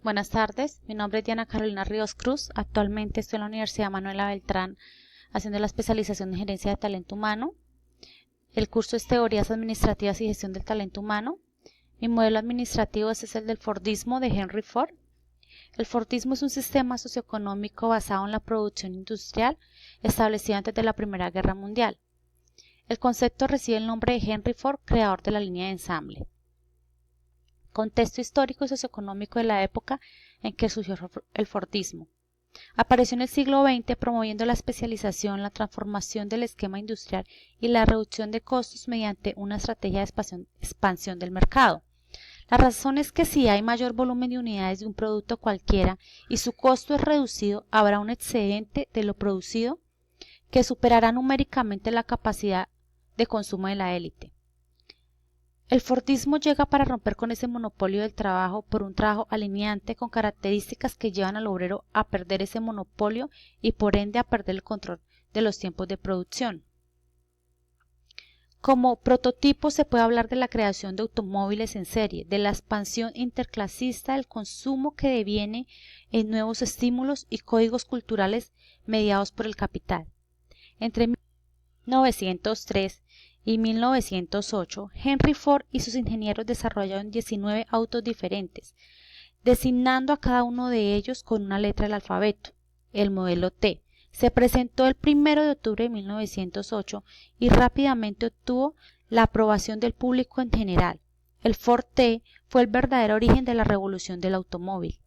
Buenas tardes, mi nombre es Diana Carolina Ríos Cruz. Actualmente estoy en la Universidad Manuela Beltrán haciendo la especialización en gerencia de talento humano. El curso es Teorías Administrativas y Gestión del Talento Humano. Mi modelo administrativo es el del Fordismo de Henry Ford. El Fordismo es un sistema socioeconómico basado en la producción industrial establecido antes de la Primera Guerra Mundial. El concepto recibe el nombre de Henry Ford, creador de la línea de ensamble. Contexto histórico y socioeconómico de la época en que surgió el Fordismo. Apareció en el siglo XX promoviendo la especialización, la transformación del esquema industrial y la reducción de costos mediante una estrategia de expansión del mercado. La razón es que si hay mayor volumen de unidades de un producto cualquiera y su costo es reducido, habrá un excedente de lo producido que superará numéricamente la capacidad de consumo de la élite. El Fordismo llega para romper con ese monopolio del trabajo por un trabajo alineante con características que llevan al obrero a perder ese monopolio y por ende a perder el control de los tiempos de producción. Como prototipo se puede hablar de la creación de automóviles en serie, de la expansión interclasista del consumo que deviene en nuevos estímulos y códigos culturales mediados por el capital. Entre 1903 y 1908, Henry Ford y sus ingenieros desarrollaron 19 autos diferentes, designando a cada uno de ellos con una letra del alfabeto. El modelo T se presentó el 1 de octubre de 1908 y rápidamente obtuvo la aprobación del público en general. El Ford T fue el verdadero origen de la revolución del automóvil.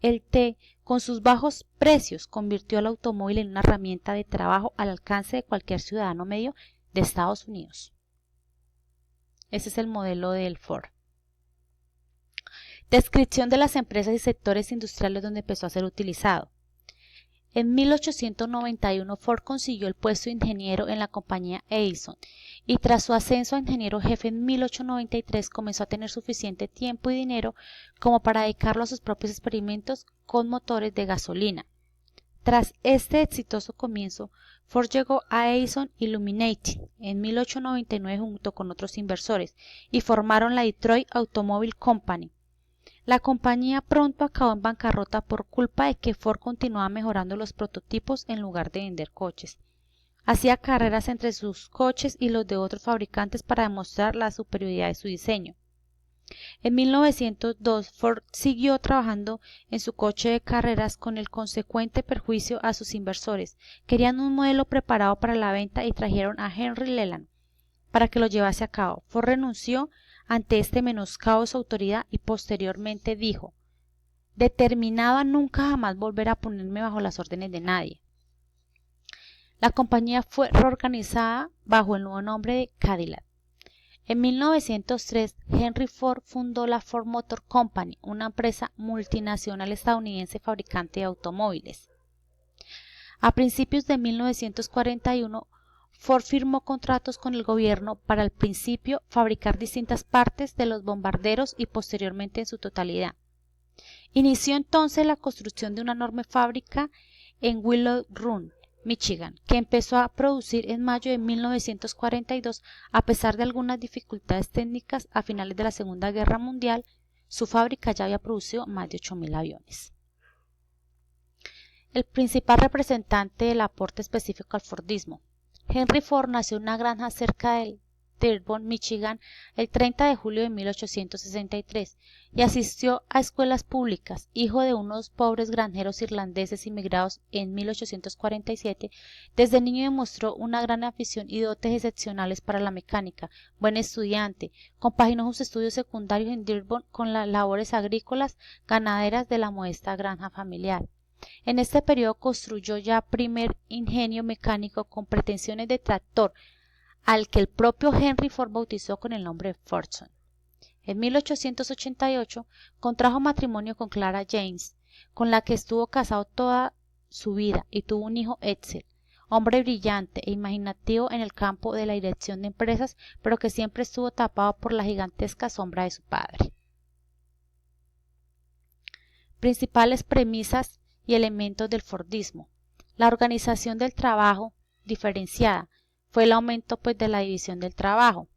El T, con sus bajos precios, convirtió al automóvil en una herramienta de trabajo al alcance de cualquier ciudadano medio de Estados Unidos. Ese es el modelo del Ford. Descripción de las empresas y sectores industriales donde empezó a ser utilizado. En 1891 Ford consiguió el puesto de ingeniero en la compañía Edison y tras su ascenso a ingeniero jefe en 1893 comenzó a tener suficiente tiempo y dinero como para dedicarlo a sus propios experimentos con motores de gasolina. Tras este exitoso comienzo, Ford llegó a Edison Illuminating en 1899 junto con otros inversores y formaron la Detroit Automobile Company. La compañía pronto acabó en bancarrota por culpa de que Ford continuaba mejorando los prototipos en lugar de vender coches. Hacía carreras entre sus coches y los de otros fabricantes para demostrar la superioridad de su diseño. En 1902, Ford siguió trabajando en su coche de carreras con el consecuente perjuicio a sus inversores. Querían un modelo preparado para la venta y trajeron a Henry Leland para que lo llevase a cabo. Ford renunció ante este menoscabo de su autoridad y posteriormente dijo: determinado a nunca jamás volver a ponerme bajo las órdenes de nadie. La compañía fue reorganizada bajo el nuevo nombre de Cadillac. En 1903, Henry Ford fundó la Ford Motor Company, una empresa multinacional estadounidense fabricante de automóviles. A principios de 1941, Ford firmó contratos con el gobierno para al principio fabricar distintas partes de los bombarderos y posteriormente en su totalidad. Inició entonces la construcción de una enorme fábrica en Willow Run, Michigan, que empezó a producir en mayo de 1942. A pesar de algunas dificultades técnicas a finales de la Segunda Guerra Mundial, su fábrica ya había producido más de 8.000 aviones. El principal representante del aporte específico al Fordismo. Henry Ford nació en una granja cerca de Dearborn, Michigan, el 30 de julio de 1863 y asistió a escuelas públicas. Hijo de unos pobres granjeros irlandeses inmigrados en 1847, desde niño demostró una gran afición y dotes excepcionales para la mecánica. Buen estudiante, compaginó sus estudios secundarios en Dearborn con las labores agrícolas ganaderas de la modesta granja familiar. En este periodo construyó ya primer ingenio mecánico con pretensiones de tractor, al que el propio Henry Ford bautizó con el nombre Fordson. En 1888 contrajo matrimonio con Clara James, con la que estuvo casado toda su vida y tuvo un hijo, Edsel, hombre brillante e imaginativo en el campo de la dirección de empresas, pero que siempre estuvo tapado por la gigantesca sombra de su padre. Principales premisas y elementos del Fordismo. La organización del trabajo diferenciada fue el aumento de la división del trabajo.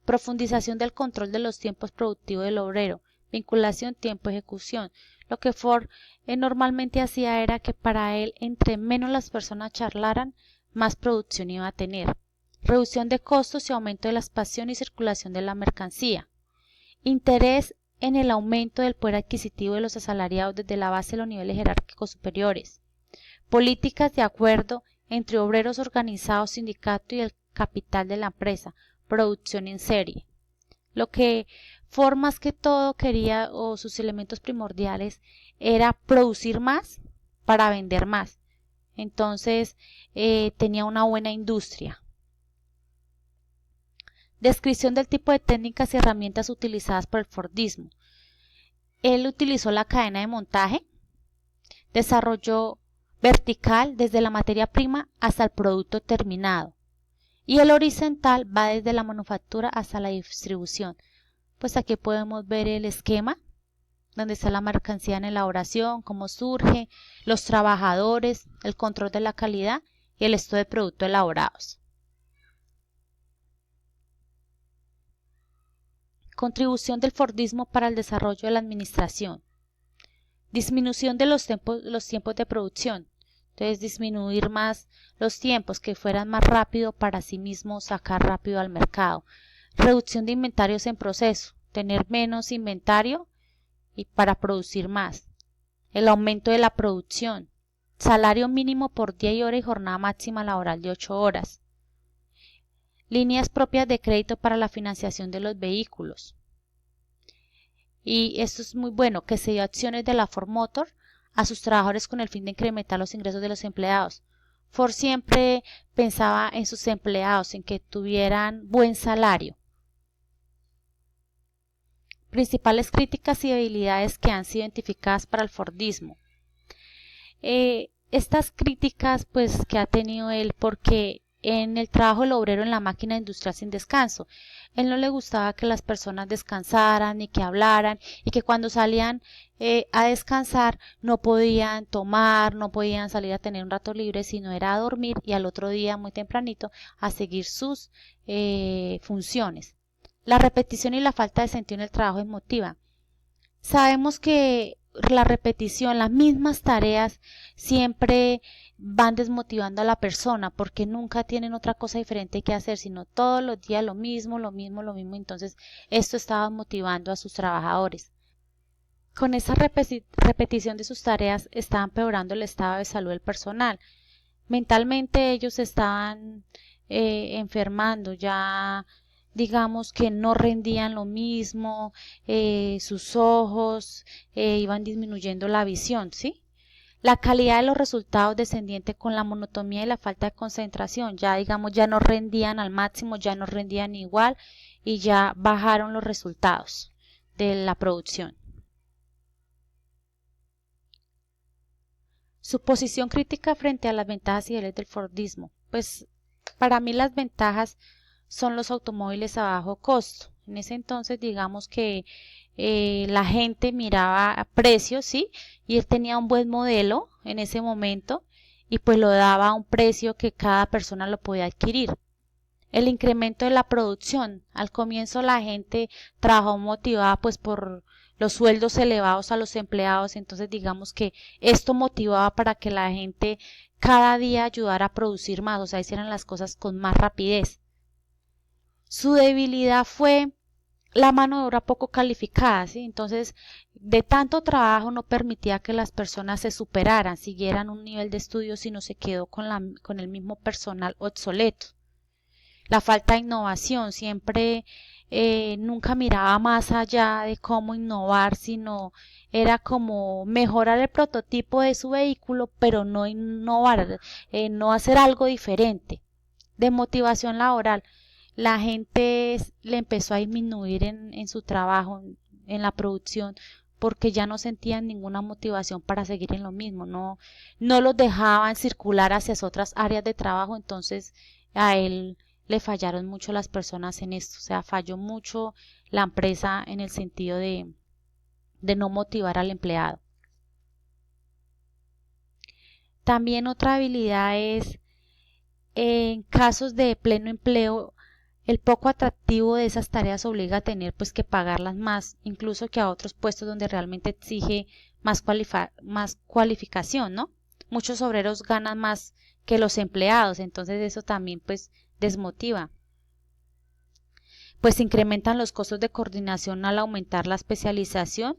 Profundización del control de los tiempos productivos del obrero, vinculación, tiempo, ejecución. Lo que Ford normalmente hacía era que para él, entre menos las personas charlaran, más producción iba a tener. Reducción de costos y aumento de la expansión y circulación de la mercancía. Interés en el aumento del poder adquisitivo de los asalariados desde la base de los niveles jerárquicos superiores. Políticas de acuerdo entre obreros organizados, sindicato y el capital de la empresa. Producción en serie. Lo que Ford más que todo quería, o sus elementos primordiales, era producir más para vender más. Entonces tenía una buena industria. Descripción del tipo de técnicas y herramientas utilizadas por el Fordismo. Él utilizó la cadena de montaje, desarrolló vertical desde la materia prima hasta el producto terminado, y el horizontal va desde la manufactura hasta la distribución. Pues aquí podemos ver el esquema donde está la mercancía en elaboración, cómo surge, los trabajadores, el control de la calidad y el estudio de productos elaborados. Contribución del Fordismo para el desarrollo de la administración. Disminución de los tiempos de producción. Entonces disminuir más los tiempos, que fueran más rápido para sí mismo sacar rápido al mercado. Reducción de inventarios en proceso. Tener menos inventario y para producir más. El aumento de la producción. Salario mínimo por día y hora y jornada máxima laboral de 8 horas. Líneas propias de crédito para la financiación de los vehículos. Y esto es muy bueno, que se dio acciones de la Ford Motor a sus trabajadores con el fin de incrementar los ingresos de los empleados. Ford siempre pensaba en sus empleados, en que tuvieran buen salario. Principales críticas y debilidades que han sido identificadas para el Fordismo. Estas críticas pues que ha tenido él, porque en el trabajo del obrero en la máquina industrial sin descanso, él no le gustaba que las personas descansaran ni que hablaran, y que cuando salían a descansar no podían tomar, no podían salir a tener un rato libre, sino era a dormir y al otro día muy tempranito a seguir sus funciones. La repetición y la falta de sentido en el trabajo desmotiva. Sabemos que la repetición, las mismas tareas, siempre van desmotivando a la persona, porque nunca tienen otra cosa diferente que hacer, sino todos los días lo mismo, lo mismo, lo mismo. Entonces esto estaba motivando a sus trabajadores. Con esa repetición de sus tareas estaba empeorando el estado de salud del personal. Mentalmente ellos estaban enfermando, ya digamos que no rendían lo mismo, sus ojos iban disminuyendo la visión, ¿sí? La calidad de los resultados descendiente con la monotonía y la falta de concentración, ya digamos ya no rendían al máximo, ya no rendían igual y ya bajaron los resultados de la producción. Su posición crítica frente a las ventajas ideales del Fordismo. Pues para mí las ventajas son los automóviles a bajo costo. En ese entonces digamos que la gente miraba a precios, ¿sí? Y él tenía un buen modelo en ese momento y pues lo daba a un precio que cada persona lo podía adquirir. El incremento de la producción. Al comienzo la gente trabajó motivada pues por los sueldos elevados a los empleados, entonces digamos que esto motivaba para que la gente cada día ayudara a producir más, o sea, hicieran las cosas con más rapidez. Su debilidad fue la mano de obra poco calificada, ¿sí? Entonces, de tanto trabajo no permitía que las personas se superaran, siguieran un nivel de estudio, sino se quedó con el mismo personal obsoleto. La falta de innovación, siempre nunca miraba más allá de cómo innovar, sino era como mejorar el prototipo de su vehículo, pero no innovar, no hacer algo diferente. De motivación laboral, la gente le empezó a disminuir en su trabajo, en la producción, porque ya no sentían ninguna motivación para seguir en lo mismo, no los dejaban circular hacia otras áreas de trabajo, entonces a él le fallaron mucho las personas en esto, o sea, falló mucho la empresa en el sentido de no motivar al empleado. También otra habilidad es en casos de pleno empleo, El poco atractivo de esas tareas obliga a tener pues que pagarlas más, incluso que a otros puestos donde realmente exige más cualificación, ¿no? Muchos obreros ganan más que los empleados, entonces eso también pues desmotiva. Pues se incrementan los costos de coordinación al aumentar la especialización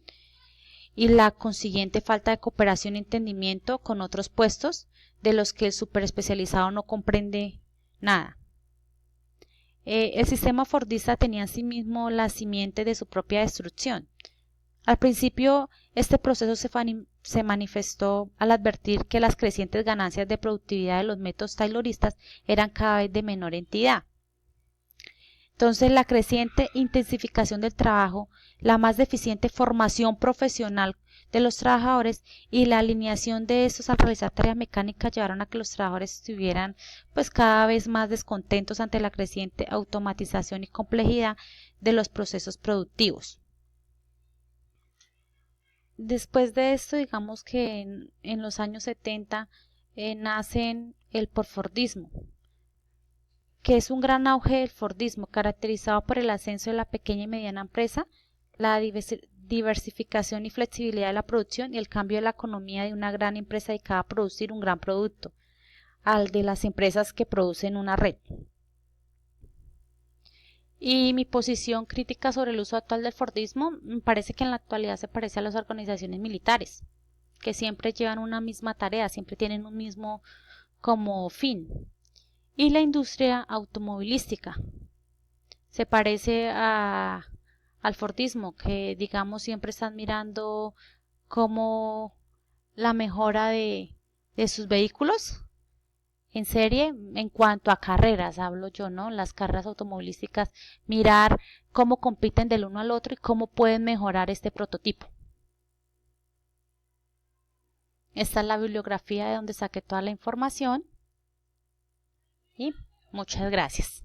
y la consiguiente falta de cooperación y entendimiento con otros puestos de los que el superespecializado no comprende nada. El sistema fordista tenía en sí mismo la simiente de su propia destrucción. Al principio, este proceso se manifestó al advertir que las crecientes ganancias de productividad de los métodos tayloristas eran cada vez de menor entidad. Entonces, la creciente intensificación del trabajo, la más deficiente formación profesional de los trabajadores y la alineación de estos al realizar tareas mecánicas llevaron a que los trabajadores estuvieran pues cada vez más descontentos ante la creciente automatización y complejidad de los procesos productivos. Después de esto, digamos que en los años 70 nacen el posfordismo, que es un gran auge del fordismo, caracterizado por el ascenso de la pequeña y mediana empresa, la diversificación y flexibilidad de la producción y el cambio de la economía de una gran empresa dedicada a producir un gran producto, al de las empresas que producen una red. Y mi posición crítica sobre el uso actual del fordismo, me parece que en la actualidad se parece a las organizaciones militares, que siempre llevan una misma tarea, siempre tienen un mismo como fin. Y la industria automovilística se parece al fordismo, que digamos siempre están mirando como la mejora de sus vehículos en serie en cuanto a carreras, hablo yo, ¿no? Las carreras automovilísticas, mirar cómo compiten del uno al otro y cómo pueden mejorar este prototipo. Esta es la bibliografía de donde saqué toda la información y muchas gracias.